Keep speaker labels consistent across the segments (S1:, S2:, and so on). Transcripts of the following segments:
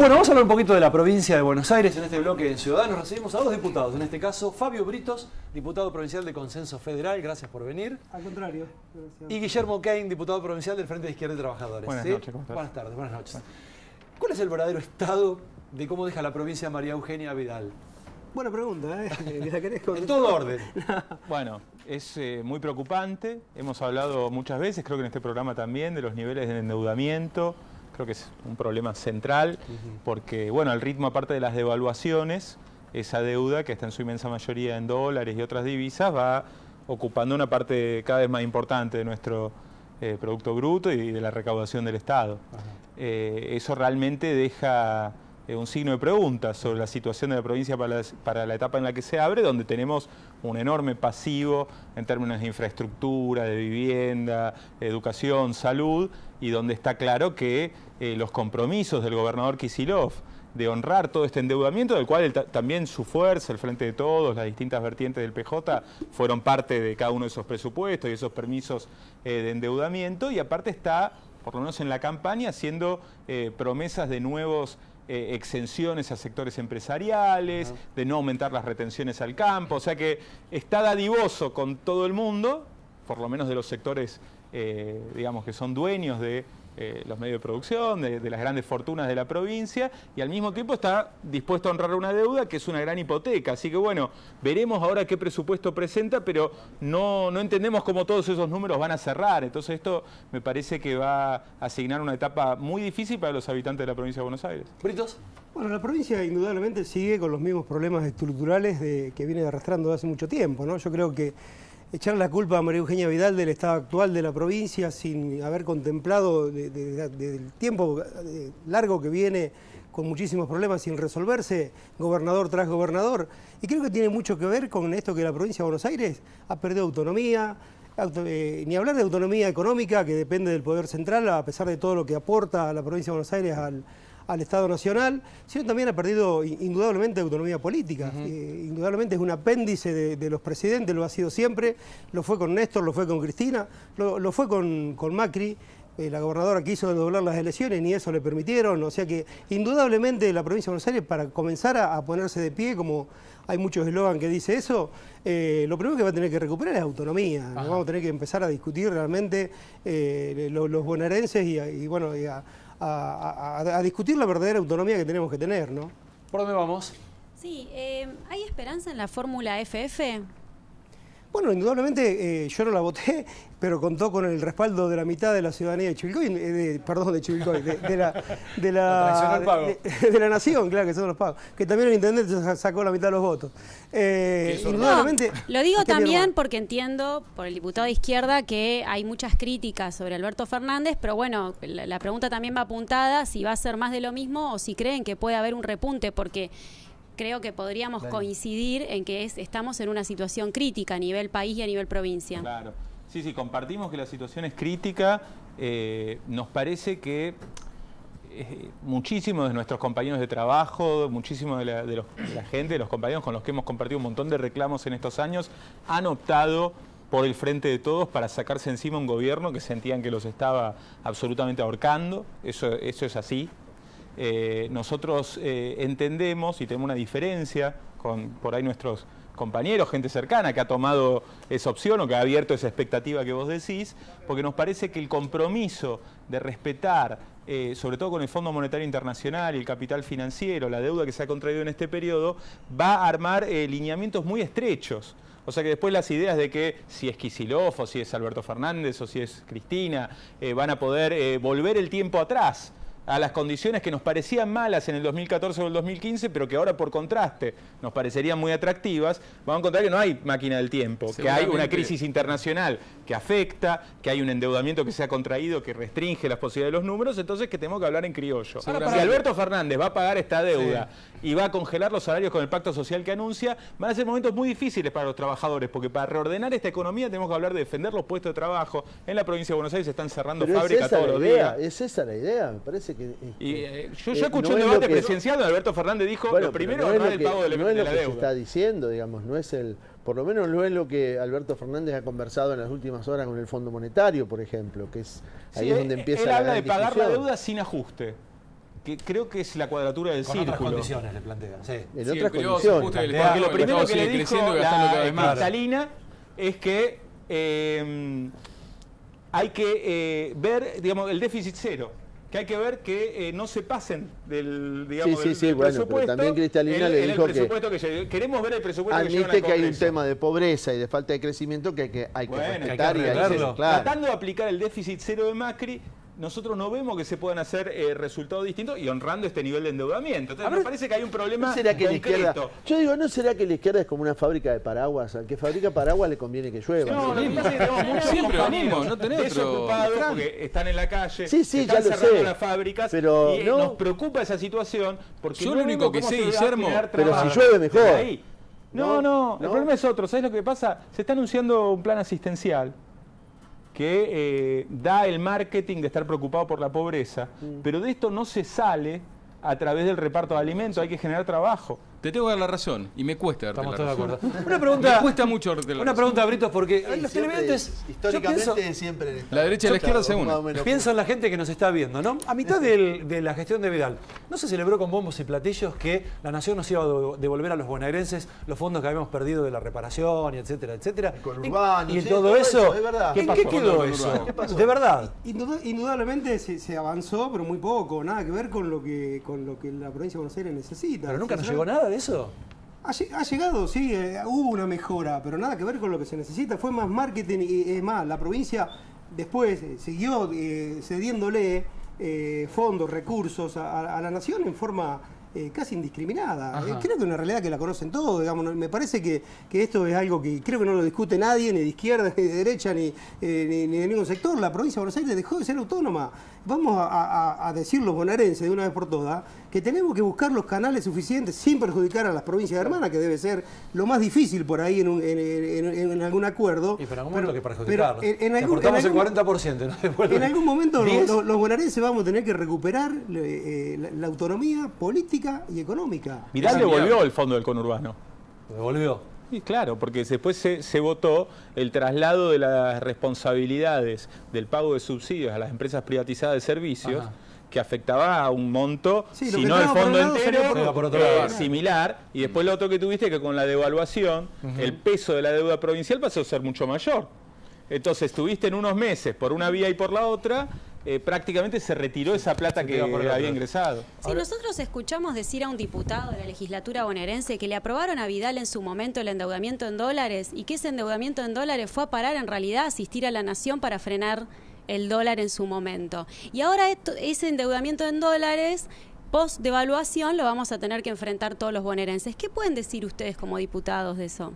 S1: Bueno, vamos a hablar un poquito de la provincia de Buenos Aires. En este bloque de Ciudadanos recibimos a dos diputados. En este caso, Fabio Britos, diputado provincial de Consenso Federal. Gracias por venir.
S2: Al contrario. Gracias.
S1: Y Guillermo Kane, diputado provincial del Frente de Izquierda y Trabajadores.
S3: Buenas noches, ¿cómo estás?
S1: Buenas tardes, buenas noches. ¿Cuál es el verdadero estado de cómo deja la provincia María Eugenia Vidal?
S2: Buena pregunta, ¿eh? ¿La querés
S1: En
S2: contestar?
S1: todo orden.
S3: Bueno, es muy preocupante. Hemos hablado muchas veces, creo que en este programa también, de los niveles de endeudamiento. Creo que es un problema central porque, bueno, al ritmo aparte de las devaluaciones, esa deuda, que está en su inmensa mayoría en dólares y otras divisas, va ocupando una parte cada vez más importante de nuestro Producto Bruto y de la recaudación del Estado. Eso realmente deja un signo de pregunta sobre la situación de la provincia para la etapa en la que se abre, donde tenemos un enorme pasivo en términos de infraestructura, de vivienda, educación, salud, y donde está claro que los compromisos del gobernador Kicillof de honrar todo este endeudamiento, del cual también su fuerza, el Frente de Todos, las distintas vertientes del PJ, fueron parte de cada uno de esos presupuestos y esos permisos de endeudamiento, y aparte está, por lo menos en la campaña, haciendo promesas de nuevos exenciones a sectores empresariales, de no aumentar las retenciones al campo, o sea que está dadivoso con todo el mundo, por lo menos de los sectores, digamos, que son dueños de los medios de producción, de las grandes fortunas de la provincia, y al mismo tiempo está dispuesto a honrar una deuda que es una gran hipoteca. Así que bueno, veremos ahora qué presupuesto presenta, pero no entendemos cómo todos esos números van a cerrar. Entonces esto me parece que va a asignar una etapa muy difícil para los habitantes de la provincia de Buenos Aires.
S1: Britos.
S2: Bueno, la provincia indudablemente sigue con los mismos problemas estructurales que viene arrastrando hace mucho tiempo, ¿no? Yo creo que echar la culpa a María Eugenia Vidal del estado actual de la provincia sin haber contemplado del tiempo largo que viene con muchísimos problemas sin resolverse, gobernador tras gobernador. Y creo que tiene mucho que ver con esto que la provincia de Buenos Aires ha perdido autonomía, ni hablar de autonomía económica que depende del poder central, a pesar de todo lo que aporta a la provincia de Buenos Aires al Estado Nacional, sino también ha perdido indudablemente autonomía política. Indudablemente es un apéndice de los presidentes, lo ha sido siempre, lo fue con Néstor, lo fue con Cristina, lo fue con Macri. La gobernadora quiso doblar las elecciones, ni eso le permitieron, o sea que indudablemente la provincia de Buenos Aires, para comenzar a ponerse de pie, como hay muchos eslogan que dice eso, lo primero que va a tener que recuperar es autonomía. Vamos a tener que empezar a discutir realmente los bonaerenses y bueno, a discutir la verdadera autonomía que tenemos que tener, ¿no?
S1: ¿Por dónde vamos?
S4: Sí, ¿hay esperanza en la fórmula FF?
S2: Bueno, indudablemente yo no la voté, pero contó con el respaldo de la mitad de la ciudadanía de Chivilcoy, de Chivilcoy, de la nación, claro, que son los pagos, que también el intendente sacó la mitad de los votos. Indudablemente.
S4: No, lo digo también porque entiendo por el diputado de izquierda que hay muchas críticas sobre Alberto Fernández, pero bueno, la pregunta también va apuntada si va a ser más de lo mismo o si creen que puede haber un repunte, porque creo que podríamos coincidir en que estamos en una situación crítica a nivel país y a nivel provincia.
S3: Claro. Sí, compartimos que la situación es crítica. Nos parece que muchísimos de nuestros compañeros de trabajo, muchísimos de la gente, de los compañeros con los que hemos compartido un montón de reclamos en estos años, han optado por el Frente de Todos para sacarse encima un gobierno que sentían que los estaba absolutamente ahorcando. Eso es así. Nosotros entendemos y tenemos una diferencia con por ahí nuestros compañeros, gente cercana que ha tomado esa opción o que ha abierto esa expectativa que vos decís, porque nos parece que el compromiso de respetar, sobre todo con el Fondo Monetario Internacional y el capital financiero, la deuda que se ha contraído en este periodo, va a armar lineamientos muy estrechos. O sea que después las ideas de que si es Kicillof o si es Alberto Fernández o si es Cristina, van a poder volver el tiempo atrás a las condiciones que nos parecían malas en el 2014 o el 2015, pero que ahora por contraste nos parecerían muy atractivas, vamos a encontrar que no hay máquina del tiempo, que hay una crisis internacional que afecta, que hay un endeudamiento que se ha contraído, que restringe las posibilidades de los números, entonces que tenemos que hablar en criollo. Si Alberto Fernández va a pagar esta deuda y va a congelar los salarios con el pacto social que anuncia, van a ser momentos muy difíciles para los trabajadores, porque para reordenar esta economía tenemos que hablar de defender los puestos de trabajo. En la provincia de Buenos Aires se están cerrando fábricas todos los días.
S5: Es esa la idea, me parece que...
S3: yo ya escuché un debate presidencial donde Alberto Fernández dijo, bueno, lo primero es el pago de la deuda.
S5: No es lo que se está diciendo, digamos, no es por lo menos no es lo que Alberto Fernández ha conversado en las últimas horas con el Fondo Monetario, por ejemplo, que es ahí es donde empieza
S3: él
S5: la
S3: habla de pagar la
S5: discusión.
S3: deuda sin ajuste. que creo que es la cuadratura del
S1: Con
S3: círculo.
S1: otras condiciones le plantean. Sí.
S5: En
S6: Sí,
S5: otras
S6: el periodo
S5: condiciones.
S6: justo del
S3: Porque lo
S6: Estado,
S3: primero que le
S6: sigue
S3: dijo
S6: creciendo y gastando cada vez más.
S3: Cristalina es que hay que ver, digamos, el déficit cero. Que hay que ver que no se pasen del, digamos,
S5: Sí,
S3: del
S5: bueno,
S3: presupuesto.
S5: pero también Cristalina le dijo
S3: el presupuesto que queremos ver el presupuesto que lleva
S5: Admite
S3: al
S5: que hay un
S3: Congreso.
S5: tema de pobreza y de falta de crecimiento que hay que
S3: Bueno,
S5: respetar
S1: hay que
S5: y hay que
S1: arreglarlo.
S5: claro.
S3: Tratando de aplicar el déficit cero de Macri, nosotros no vemos que se puedan hacer resultados distintos y honrando este nivel de endeudamiento. Entonces, me parece que hay un problema
S5: ¿No será que la
S3: concreto.
S5: izquierda, yo digo, ¿no será que la izquierda es como una fábrica de paraguas? Al que fabrica paraguas le conviene que llueva.
S3: No, lo que pasa es que tenemos muchos
S6: Siempre lo
S3: compañeros
S6: mismo, no tenés otro
S3: desocupados
S6: refrán.
S3: porque están en la calle,
S5: Sí, sí,
S3: están
S5: ya lo
S3: cerrando
S5: sé.
S3: las fábricas
S5: Pero
S3: y
S5: no.
S3: nos preocupa esa situación porque
S6: Yo
S3: no
S6: lo único
S3: vemos
S6: que
S3: cómo
S6: sé,
S3: se va a
S6: Guillermo,
S3: generar
S5: pero
S3: trabajo.
S5: si llueve mejor.
S3: Desde ahí.
S5: No,
S3: No, el
S5: no.
S3: problema es otro. ¿Sabes lo que pasa? Se está anunciando un plan asistencial que da el marketing de estar preocupado por la pobreza, pero de esto no se sale a través del reparto de alimentos, hay que generar trabajo.
S6: Te tengo que dar la razón y me cuesta darte
S1: Estamos
S6: la
S1: todos de
S6: razón.
S1: acuerdo. Una pregunta.
S6: Me cuesta mucho darte la
S1: Una
S6: razón.
S1: pregunta, Britos, porque los
S5: Siempre,
S1: televidentes.
S5: históricamente
S1: Yo pienso,
S5: siempre el Estado.
S6: La derecha y la izquierda se unen.
S5: Más o menos.
S1: pienso en la gente que nos está viendo, ¿no? A mitad de la gestión de Vidal, ¿no se celebró con bombos y platillos que la Nación nos iba a devolver a los bonaerenses los fondos que habíamos perdido de la reparación, y etcétera, etcétera?
S5: Conurbano,
S1: Y en
S5: sí,
S1: todo
S5: todo
S1: eso,
S5: eso, es verdad.
S1: ¿en
S3: ¿Qué
S1: qué
S3: pasó
S1: quedó
S3: con el
S1: eso?
S3: conurbano?
S5: ¿Qué pasó?
S1: De verdad.
S2: Indudablemente se avanzó, pero muy poco, nada que ver con lo que la provincia de Buenos Aires necesita.
S1: Pero nunca nos llegó nada de eso.
S2: Ha llegado, sí, hubo una mejora, pero nada que ver con lo que se necesita. Fue más marketing y es más, la provincia después siguió cediéndole fondos, recursos a la nación en forma casi indiscriminada.
S1: Ajá.
S2: Creo que es una realidad que la conocen todos, digamos. Me parece que esto es algo que creo que no lo discute nadie, ni de izquierda, ni de derecha, ni de ningún sector. La provincia de Buenos Aires dejó de ser autónoma. Vamos a decir los bonaerenses de una vez por todas que tenemos que buscar los canales suficientes sin perjudicar a las provincias hermanas, que debe ser lo más difícil por ahí en algún acuerdo.
S1: Y pero en algún momento hay que perjudicarlo.
S2: en
S1: Si
S2: algún-
S1: aportamos
S2: en algún-
S1: el 40%, ¿no? Devuelven
S2: en algún momento
S1: 10.
S2: los bonaerenses vamos a tener que recuperar la autonomía política y económica.
S3: Vidal devolvió el fondo del conurbano.
S1: Lo devolvió.
S3: Y claro, porque después se votó el traslado de las responsabilidades del pago de subsidios a las empresas privatizadas de servicios,
S1: Ajá.
S3: que afectaba a un monto,
S2: Sí, lo
S3: si
S2: que
S3: no el
S2: entraba por
S3: fondo
S2: un lado
S3: entero,
S2: salía
S1: por otro lado.
S3: similar. Y después lo otro que tuviste, que con la devaluación, el peso de la deuda provincial pasó a ser mucho mayor. Entonces tuviste en unos meses, por una vía y por la otra, prácticamente se retiró esa plata
S1: se
S3: que
S1: tiró por el otro.
S3: había ingresado.
S4: Si nosotros escuchamos decir a un diputado de la legislatura bonaerense que le aprobaron a Vidal en su momento el endeudamiento en dólares y que ese endeudamiento en dólares fue a parar en realidad a asistir a la nación para frenar el dólar en su momento. Y ahora ese endeudamiento en dólares, post devaluación, lo vamos a tener que enfrentar todos los bonaerenses. ¿Qué pueden decir ustedes como diputados de eso?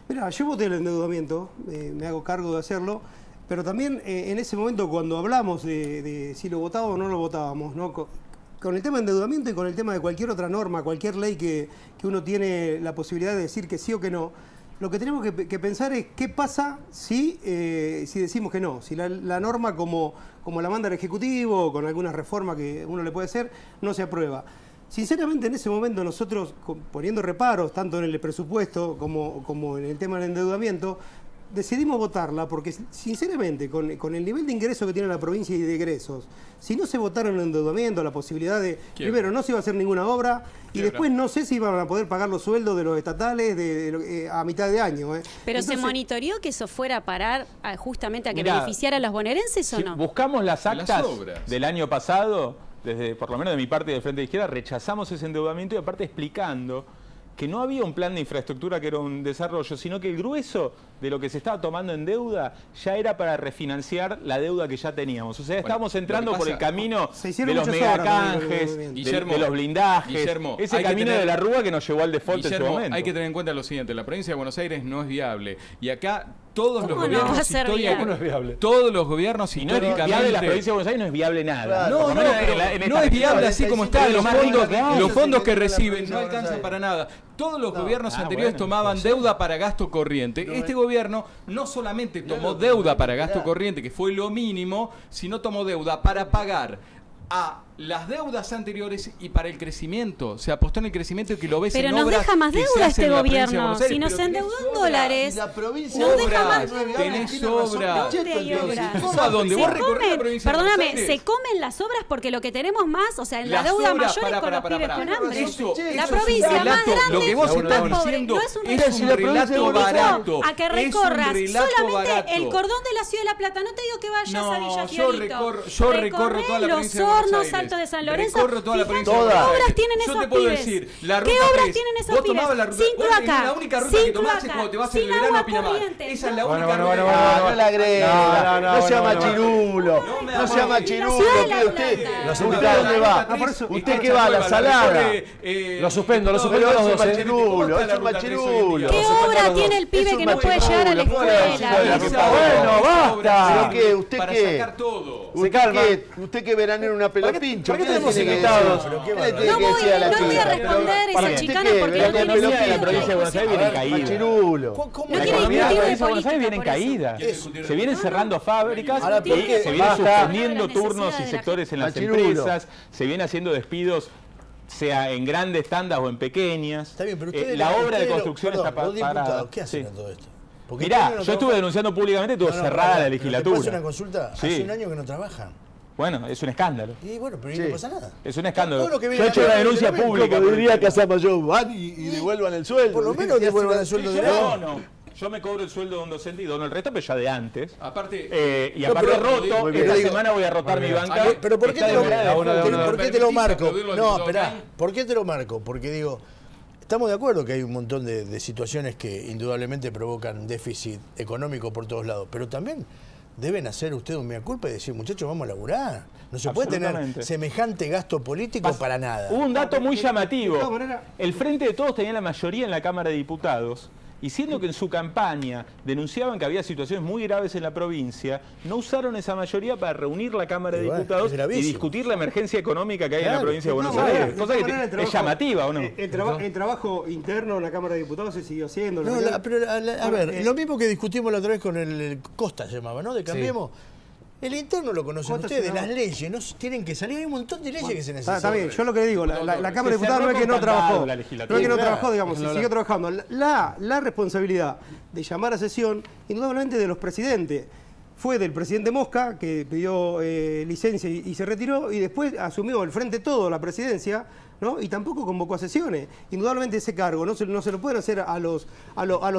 S2: Mira, yo voté el endeudamiento, me hago cargo de hacerlo, pero también en ese momento cuando hablamos de si lo votábamos o no lo votábamos, ¿no? Con el tema de endeudamiento y con el tema de cualquier otra norma, cualquier ley que uno tiene la posibilidad de decir que sí o que no, lo que tenemos que pensar es qué pasa si decimos que no, si la norma como la manda el Ejecutivo o con alguna reforma que uno le puede hacer, no se aprueba. Sinceramente, en ese momento nosotros, poniendo reparos, tanto en el presupuesto como en el tema del endeudamiento, decidimos votarla porque, sinceramente, con el nivel de ingreso que tiene la provincia y de egresos, si no se votaron el endeudamiento, la posibilidad de, primero, no se iba a hacer ninguna obra y después no sé si iban a poder pagar los sueldos de los estatales a mitad de año.
S4: Pero
S2: Entonces,
S4: ¿se monitoreó que eso fuera a parar justamente a que
S3: Mirá,
S4: beneficiara a los bonaerenses o
S3: Si
S4: no?
S3: buscamos las actas
S6: obras.
S3: del año pasado, desde por lo menos de mi parte y del Frente de Izquierda, rechazamos ese endeudamiento y aparte explicando que no había un plan de infraestructura que era un desarrollo, sino que el grueso de lo que se estaba tomando en deuda ya era para refinanciar la deuda que ya teníamos. O sea, estábamos entrando
S6: lo que
S3: por el
S6: pasa-
S3: camino
S2: Se
S3: de
S2: hicieron
S3: los
S2: muchas obras con el
S3: megacanjes,
S2: endeudamiento.
S6: Guillermo,
S3: de los blindajes,
S6: Guillermo,
S3: ese
S6: hay que
S3: camino
S6: tener-
S3: de la Rúa que nos llevó al default en su
S6: Guillermo,
S3: momento.
S6: hay que tener en cuenta lo siguiente, la provincia de Buenos Aires no es viable y acá todos los
S4: ¿Cómo no
S6: gobiernos
S4: va a ser viable?
S1: ¿Cómo no es viable?
S6: todos los gobiernos
S3: Si no es
S6: históricamente
S3: viable la provincia de Buenos Aires, no es viable nada.
S5: Claro.
S3: Por
S6: No,
S3: lo menos
S6: pero
S3: en la- en esta
S6: no es viable
S3: región.
S6: así como está,
S3: Es lo
S6: los
S3: más rico
S6: fondos,
S3: que hay.
S6: los fondos que
S5: la
S6: reciben
S5: provincia
S6: no
S5: de Buenos
S6: alcanzan
S5: Aires.
S6: para nada. Todos los
S5: No.
S6: gobiernos
S3: Ah,
S6: anteriores
S3: bueno,
S6: tomaban deuda para gasto corriente. Este gobierno no solamente tomó deuda para gasto corriente, que fue lo mínimo, sino tomó deuda para pagar a las deudas anteriores y para el crecimiento. Se apostó en el crecimiento y que lo ves
S4: pero
S6: en
S4: nos
S6: obras
S4: deja más
S6: que se
S4: deuda
S6: hacen
S4: este
S6: en la provincia de
S4: gobierno.
S6: Buenos Aires,
S4: Si nos
S6: pero
S4: endeudó en
S6: tenés
S4: dólares,
S5: La provincia
S4: nos
S5: de
S4: deja
S5: Buenos
S4: más.
S5: Aires,
S6: tenés
S5: tiene razón,
S6: obras.
S5: Cheto,
S4: ¿Dónde hay
S5: entonces.
S4: obras?
S6: ¿Cómo a dónde?
S4: Se
S6: Vos recorrés la
S4: comen,
S6: provincia de Buenos
S4: perdóname,
S6: Aires.
S4: se comen las obras porque lo que tenemos más, o sea, en la
S6: Las
S4: deuda
S6: obras,
S4: mayor es con los pibes con hambre.
S6: Eso
S4: La
S6: es
S4: provincia
S6: un
S4: más
S6: relato.
S4: grande
S6: Lo que vos
S4: es
S6: estás
S4: más pobre.
S6: diciendo
S4: No es un
S6: es un relato barato.
S4: a que
S6: Es un
S4: recorras
S6: relato
S4: solamente
S6: barato.
S4: el cordón de la Ciudad de La Plata. No te digo que vayas a Villa
S6: No,
S4: Fiorito.
S6: yo recorro toda la provincia de Buenos
S4: Los Hornos,
S6: Aires.
S4: Salto de San Lorenzo.
S6: Recorro toda la
S4: Fíjate
S6: provincia de
S4: ¿qué
S6: Buenos
S4: obras
S6: Aires.
S4: tienen
S6: Yo
S4: esos
S6: te puedo
S4: pibes?
S6: decir, la
S4: ¿Qué
S6: ruta
S4: obras
S6: 3,
S4: tienen esos
S6: vos
S4: pibes?
S6: tomabas la ruta,
S4: Sin
S6: vos
S4: cloaca,
S6: la única ruta que
S4: sin
S6: tomás es
S4: cloaca,
S6: cuando te vas
S4: sin
S6: en verano
S4: agua
S6: a Pinamar.
S4: corriente.
S6: Esa es la
S1: Bueno,
S6: única
S1: bueno,
S6: ruta.
S1: bueno,
S5: No la agrega, no sea machirulo, no sea machirulo,
S4: Ciudad de La
S5: que usted,
S4: Plata.
S5: ¿usted dónde va? ¿Usted qué va a la salada?
S1: Lo suspendo
S5: Pero
S1: los
S5: es un
S1: dos.
S5: machirulo, es un machirulo.
S4: ¿Qué obra tiene el pibe que no puede llegar a la escuela?
S5: Bueno, basta. ¿Pero qué? ¿Usted
S6: para
S5: qué?
S6: sacar todo.
S5: ¿Usted qué veranero en una pelopincho?
S1: ¿Para qué
S5: ¿Qué le
S1: tenemos
S5: tiene que
S1: invitados?
S5: decir? ¿Qué le
S4: No
S5: tiene que decir a la
S4: voy a
S5: chica?
S4: responder esa
S5: ¿Para
S4: chicana
S5: qué?
S4: porque no
S5: La
S4: tiene
S5: economía
S4: sentido.
S5: de la provincia de Buenos Aires viene en caída. Machirulo.
S4: No
S3: La
S4: quiere
S3: economía de la
S4: discutir de
S3: provincia de Buenos Aires viene en
S4: política,
S3: caída.
S6: Eso.
S3: Se vienen cerrando fábricas,
S5: Ahora, ¿por qué?
S3: se vienen
S5: Basta.
S3: suspendiendo
S4: Las
S3: turnos y
S4: necesidades de la
S3: sectores en las
S5: Machirulo.
S3: empresas, se viene haciendo despidos, sea en grandes tandas o en pequeñas.
S7: Está bien, pero ustedes,
S3: la obra de
S7: ustedes
S3: construcción
S7: perdón,
S3: está
S7: los diputados,
S3: parada.
S7: ¿qué hacen
S3: Sí.
S7: en todo esto? Porque
S3: Mirá,
S7: este año no
S3: yo estuve
S7: trabajan.
S3: denunciando públicamente, estuvo cerrada la
S7: ¿Te puedo
S3: legislatura.
S7: hacer una consulta?
S3: Sí.
S7: Hace un año que no trabajan.
S3: Bueno, es un escándalo.
S7: Y bueno, pero ahí
S5: Sí.
S7: no pasa nada.
S3: Es un escándalo.
S7: Todo lo que
S3: Yo
S7: viene
S3: he hecho
S7: acá
S3: una
S7: es
S3: denuncia
S7: elemento,
S3: pública.
S5: Como
S3: por el
S5: diría
S3: tema.
S5: Casamayo, van y devuelvan el sueldo.
S7: Por lo menos devuelvan el sueldo de
S3: No,
S7: la
S3: no. Yo me cobro el sueldo de un docente y dono el resto, pero ya de antes.
S6: Aparte,
S3: Y aparte
S7: pero-
S3: roto,
S7: muy bien.
S3: esta
S7: Digo-
S3: semana voy a rotar mi banca.
S7: Pero ¿por qué
S3: Está
S7: te lo,
S3: de manera de
S1: una de una.
S7: ¿por qué te lo marco?
S6: Aplaudirlo al
S7: No,
S6: diputado
S7: esperá.
S6: Cain.
S7: ¿Por qué te lo marco? Porque digo, estamos de acuerdo que hay un montón de situaciones que indudablemente provocan déficit económico por todos lados, pero también deben hacer ustedes un mea culpa y decir, muchachos, vamos a laburar. No se puede tener
S3: Absolutamente.
S7: semejante gasto político para nada.
S3: Hubo un dato muy llamativo.
S2: de todas maneras-
S3: El Frente de Todos tenía la mayoría en la Cámara de Diputados. Y siendo que en su campaña denunciaban que había situaciones muy graves en la provincia, no usaron esa mayoría para reunir la Cámara de
S7: Y bueno,
S3: Diputados
S7: es
S3: y
S7: gravísimo.
S3: discutir la emergencia económica que hay en la
S7: Claro.
S3: provincia de Buenos
S2: No,
S3: Aires.
S2: de
S3: Cosa
S2: todas
S3: que
S2: maneras, el
S3: es
S2: trabajo-
S3: llamativa, ¿o no?
S2: El trabajo interno en la Cámara de Diputados se siguió haciendo.
S7: No, pero a ver, lo mismo que discutimos la otra vez con el Costa, se llamaba, ¿no? De Cambiemos. El interno lo conocen
S2: Costa
S7: ustedes,
S2: se llama.
S7: las leyes, no tienen que salir, hay un montón de leyes que se necesitan.
S2: Está bien, yo lo que le digo, la Cámara de
S3: Se
S2: Diputados no es que
S3: cerró
S2: no
S3: con
S2: trabajó,
S3: candado la
S2: no es
S3: legislatura.
S2: que no
S7: Claro.
S2: trabajó, digamos, siguió trabajando. La responsabilidad de llamar a sesión, indudablemente de los presidentes, fue del presidente Mosca, que pidió licencia y se retiró, y después asumió el frente todo, la presidencia, ¿no? Y tampoco convocó a sesiones. Indudablemente ese cargo no se lo pueden hacer a los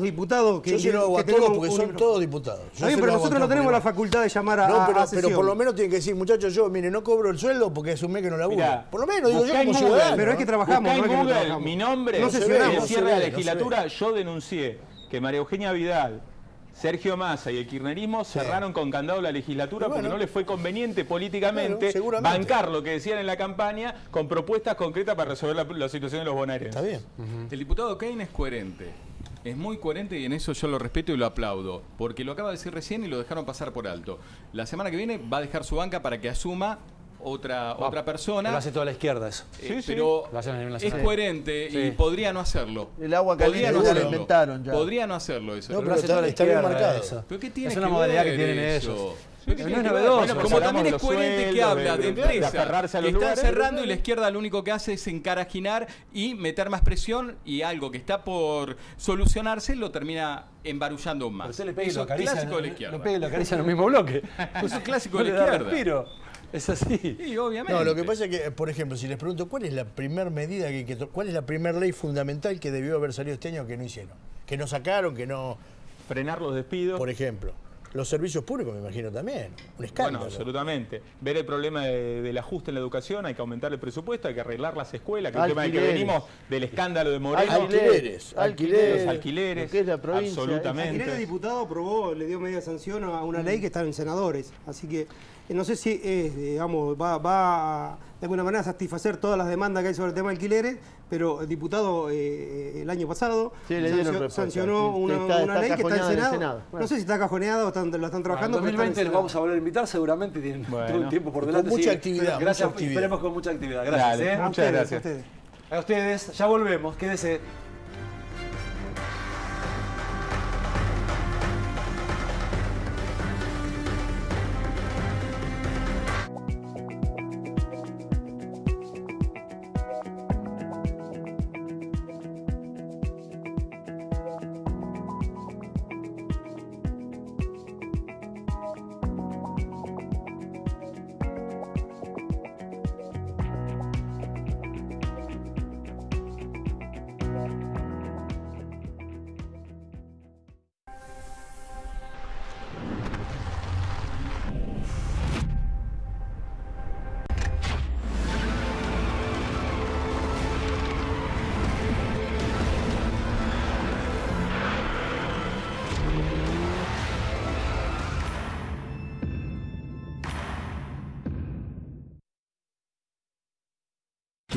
S2: diputados que
S7: Yo se lo hago
S2: que
S7: a todos
S2: tenemos
S7: porque son todos diputados. Yo
S2: Está bien,
S7: se
S2: pero
S7: lo hago a
S2: nosotros no
S7: todos
S2: tenemos la
S7: porque-
S2: facultad de llamar a,
S7: No,
S2: a
S7: pero
S2: sesión.
S7: por lo menos tienen que decir, muchachos, yo, mire, no cobro el sueldo porque es un mes que no laburo.
S3: Mirá,
S7: Por lo menos, digo yo
S3: buscá en
S7: como
S3: Google,
S7: ciudadano.
S2: Pero es que trabajamos,
S3: Buscá en
S2: no es que no
S3: Google
S2: trabajamos.
S3: mi nombre,
S2: No
S3: en
S2: sesionamos.
S3: el
S7: no
S3: cierre
S7: se
S3: de la
S7: ve, no se
S3: legislatura, yo denuncié que María Eugenia Vidal, Sergio Massa y el kirchnerismo cerraron con candado la legislatura
S7: Y bueno,
S3: porque no les fue conveniente políticamente
S7: Claro, seguramente.
S3: bancar lo que decían en la campaña con propuestas concretas para resolver la situación de los bonaerenses.
S7: Está bien.
S6: el diputado Cain es coherente. Es muy coherente y en eso yo lo respeto y lo aplaudo. Porque lo acaba de decir recién y lo dejaron pasar por alto. La semana que viene va a dejar su banca para que asuma otra persona.
S1: Lo hace toda la izquierda eso.
S6: Pero
S1: Lo hacen en la
S6: es
S1: semana.
S6: coherente
S1: Sí.
S6: y podría no hacerlo.
S5: El agua
S6: Podría
S5: caliente
S6: no
S5: ya lo
S6: hacerlo.
S5: inventaron ya.
S6: Podría no hacerlo eso.
S7: No,
S1: Lo
S7: pero
S1: hace toda la
S7: está bien
S1: izquierda
S7: marcado.
S1: eso.
S6: ¿Pero qué tiene
S1: Es una
S6: que
S1: modalidad
S6: ver
S1: que tienen
S6: eso?
S1: ellos.
S6: ¿Pero qué
S1: No
S6: tiene
S1: es
S6: que ver?
S1: novedoso.
S6: Bueno,
S3: Pues
S6: como
S3: hablamos
S6: también
S3: de
S6: es
S3: los
S6: coherente que
S3: sueldos,
S6: habla de
S3: de
S6: empresas
S3: aferrarse a
S6: que
S3: los
S6: están
S3: lugares.
S6: cerrando y la izquierda lo único que hace es encarajinar y meter más presión y algo que está por solucionarse lo termina embarullando aún más.
S1: Pero se le pega y
S6: Eso
S1: lo
S6: es
S1: acaricia,
S6: clásico de la izquierda.
S1: lo pega y lo acaricia en el mismo bloque.
S6: Eso es clásico de la
S1: No le da
S6: izquierda.
S1: respiro. Es así.
S6: Sí, obviamente.
S7: No, lo que pasa es que, por ejemplo, si les pregunto, ¿cuál es la primera medida cuál es la primera ley fundamental que debió haber salido este año que no hicieron? Que no sacaron, que no,
S3: Frenar los despidos.
S7: por ejemplo. Los servicios públicos, me imagino también. Un escándalo.
S3: Bueno, absolutamente. Ver el problema del ajuste en la educación, hay que aumentar el presupuesto, hay que arreglar las escuelas, que el tema de que
S5: Alquileres.
S3: venimos del escándalo de Moreno.
S7: Alquileres.
S3: Los alquileres,
S5: lo que es la provincia.
S3: absolutamente.
S2: El diputado aprobó, le dio media sanción a una ley que está en senadores. Así que no sé si digamos, va a, de alguna manera a satisfacer todas las demandas que hay sobre el tema de alquileres, pero el diputado el año pasado
S5: Sí, le dieron respuesta.
S2: sancionó
S5: Sí,
S2: una
S5: está
S2: ley que está en
S5: cajoneada en el
S2: Senado.
S5: Senado. Bueno.
S2: No sé si está cajoneada o lo están trabajando.
S1: En
S2: pero está en
S1: 2020 los
S2: Senado.
S1: vamos a volver a invitar, seguramente tienen
S3: Bueno.
S1: todo el tiempo por
S7: Con
S1: delante.
S7: mucha
S1: sí.
S7: actividad,
S1: Gracias,
S7: mucha actividad.
S1: esperemos con mucha actividad. Gracias.
S3: Dale.
S1: ¿eh?
S2: A
S3: Muchas
S2: ustedes,
S3: gracias.
S2: a ustedes.
S1: A ustedes, ya volvemos, quédese.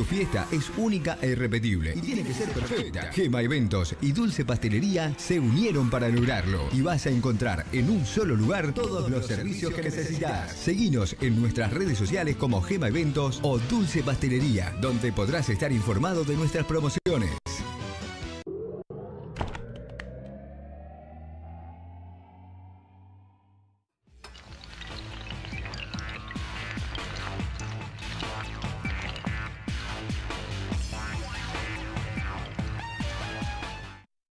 S8: Tu fiesta es única e irrepetible y tiene que ser perfecta. Gema Eventos y Dulce Pastelería se unieron para lograrlo y vas a encontrar en un solo lugar todos los servicios que necesitas. Seguinos en nuestras redes sociales como Gema Eventos o Dulce Pastelería, donde podrás estar informado de nuestras promociones.